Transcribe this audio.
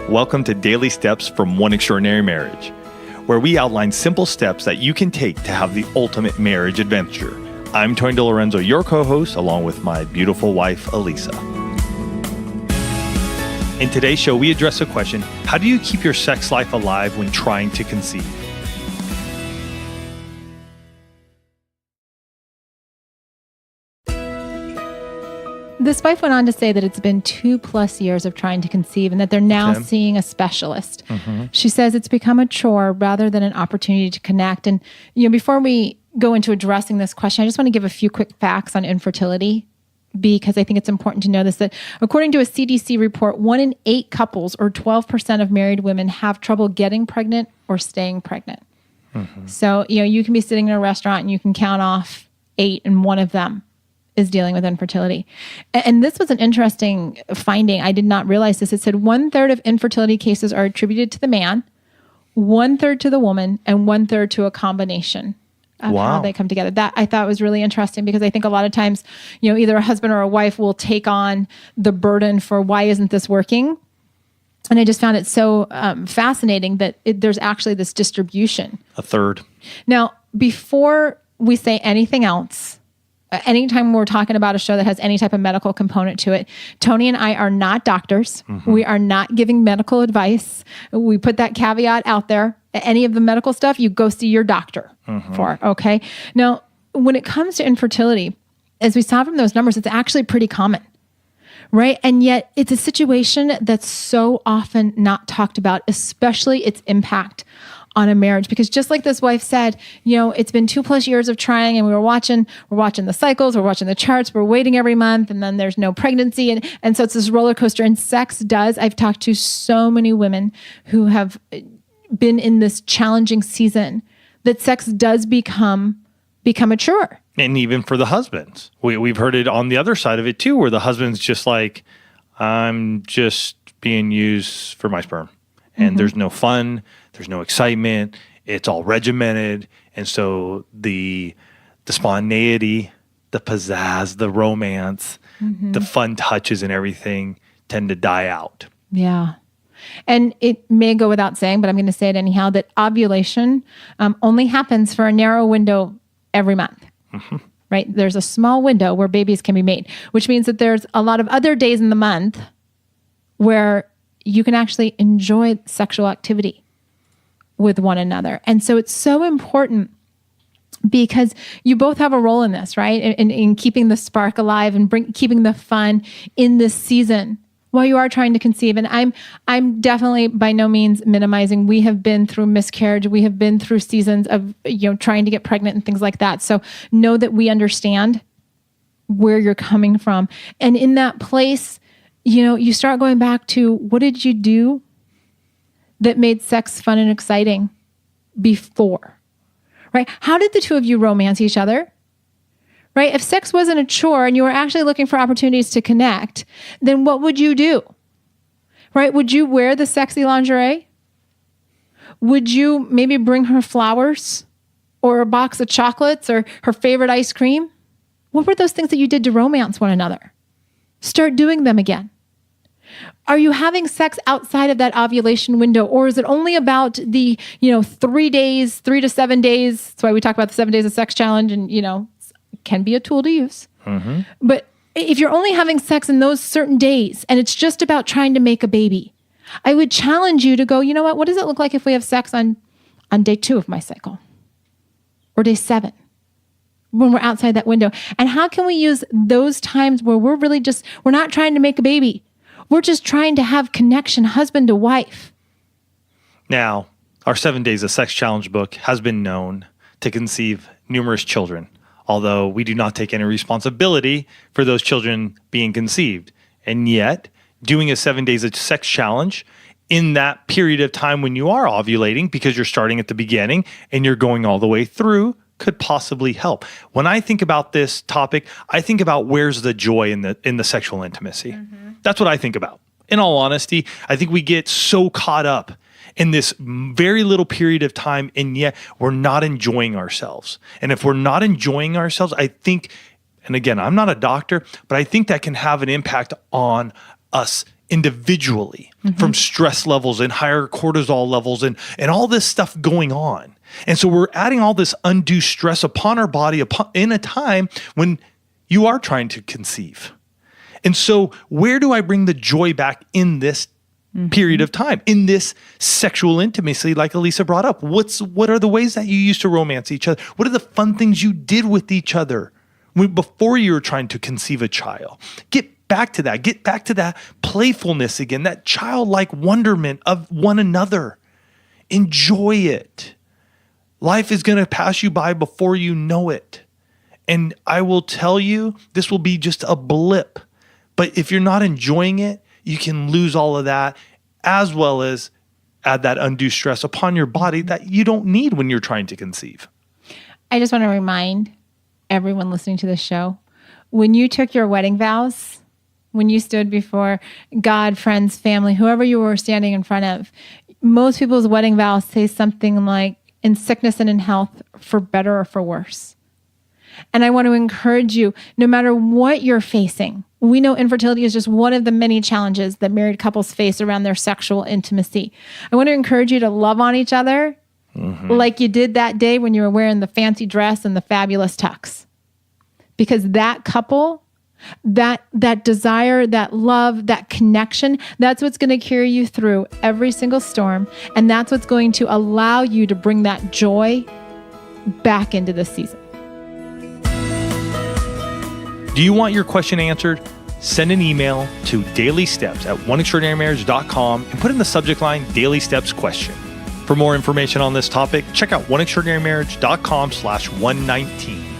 Welcome to Daily Steps from One Extraordinary Marriage, where we outline simple steps that you can take to have the ultimate marriage adventure. I'm Tony DeLorenzo, your co-host, along with my beautiful wife, Elisa. In today's show, we address the question, how do you keep your sex life alive when trying to conceive? This wife went on to say that it's been 2+ years of trying to conceive and that they're now seeing a specialist. She says it's become a chore rather than an opportunity to connect. And, before we go into addressing this question, I just want to give a few quick facts on infertility, because I think it's important to know this, that according to a CDC report, 1 in 8 couples, or 12% of married women, have trouble getting pregnant or staying pregnant. So, you can be sitting in a restaurant and you can count off 8 and one of them is dealing with infertility. And this was an interesting finding. I did not realize this. It said 1/3 of infertility cases are attributed to the man, 1/3 to the woman, and 1/3 to a combination of how they come together. That I thought was really interesting, because I think a lot of times, either a husband or a wife will take on the burden for why isn't this working? And I just found it so fascinating that there's actually this distribution. A third. Now, before we say anything else, anytime we're talking about a show that has any type of medical component to it, Tony and I are not doctors. We are not giving medical advice. We put that caveat out there. Any of the medical stuff, you go see your doctor for, okay? Now, when it comes to infertility, as we saw from those numbers, it's actually pretty common, right? And yet it's a situation that's so often not talked about, especially its impact on a marriage. Because just like this wife said, it's been 2+ years of trying, and we're watching the cycles, we're watching the charts, we're waiting every month, and then there's no pregnancy. And so it's this roller coaster. And sex does, I've talked to so many women who have been in this challenging season, that sex does become a chore. And even for the husbands, we've heard it on the other side of it too, where the husband's just like, I'm just being used for my sperm. And there's no fun, there's no excitement, it's all regimented. And so the spontaneity, the pizzazz, the romance, the fun touches and everything tend to die out. Yeah. And it may go without saying, but I'm going to say it anyhow, that ovulation only happens for a narrow window every month. Right? There's a small window where babies can be made, which means that there's a lot of other days in the month where you can actually enjoy sexual activity with one another. And so it's so important, because you both have a role in this, right? In keeping the spark alive and keeping the fun in this season while you are trying to conceive. And I'm definitely by no means minimizing. We have been through miscarriage. We have been through seasons of, trying to get pregnant and things like that. So know that we understand where you're coming from. And in that place, you start going back to, what did you do that made sex fun and exciting before, right? How did the two of you romance each other, right? If sex wasn't a chore and you were actually looking for opportunities to connect, then what would you do, right? Would you wear the sexy lingerie? Would you maybe bring her flowers or a box of chocolates or her favorite ice cream? What were those things that you did to romance one another? Start doing them again. Are you having sex outside of that ovulation window, or is it only about the, 3 days, 3 to 7 days? That's why we talk about the 7 days of sex challenge, and, can be a tool to use. But if you're only having sex in those certain days and it's just about trying to make a baby, I would challenge you to go, what does it look like if we have sex on day 2 of my cycle, or day 7? When we're outside that window? And how can we use those times where we're not trying to make a baby? We're just trying to have connection, husband to wife. Now, our 7 Days of Sex Challenge book has been known to conceive numerous children, although we do not take any responsibility for those children being conceived. And yet, doing a 7 Days of Sex Challenge in that period of time when you are ovulating, because you're starting at the beginning and you're going all the way through, could possibly help. When I think about this topic, I think about, where's the joy in the sexual intimacy? That's what I think about. In all honesty, I think we get so caught up in this very little period of time, and yet we're not enjoying ourselves. And if we're not enjoying ourselves, I think, and again, I'm not a doctor, but I think that can have an impact on us individually from stress levels and higher cortisol levels and all this stuff going on. And so we're adding all this undue stress upon our body in a time when you are trying to conceive. And so where do I bring the joy back in this period of time, in this sexual intimacy, like Elisa brought up? What are the ways that you used to romance each other? What are the fun things you did with each other before you were trying to conceive a child? Get back to that. Get back to that playfulness again, that childlike wonderment of one another. Enjoy it. Life is going to pass you by before you know it. And I will tell you, this will be just a blip. But if you're not enjoying it, you can lose all of that, as well as add that undue stress upon your body that you don't need when you're trying to conceive. I just want to remind everyone listening to this show, when you took your wedding vows, when you stood before God, friends, family, whoever you were standing in front of, most people's wedding vows say something like, in sickness and in health, for better or for worse. And I want to encourage you, no matter what you're facing, we know infertility is just one of the many challenges that married couples face around their sexual intimacy. I want to encourage you to love on each other like you did that day when you were wearing the fancy dress and the fabulous tux. Because that couple, that desire, that love, that connection, that's what's going to carry you through every single storm. And that's what's going to allow you to bring that joy back into this season. Do you want your question answered? Send an email to dailysteps@oneextraordinarymarriage.com and put in the subject line Daily Steps question. For more information on this topic, check out oneextraordinarymarriage.com/119.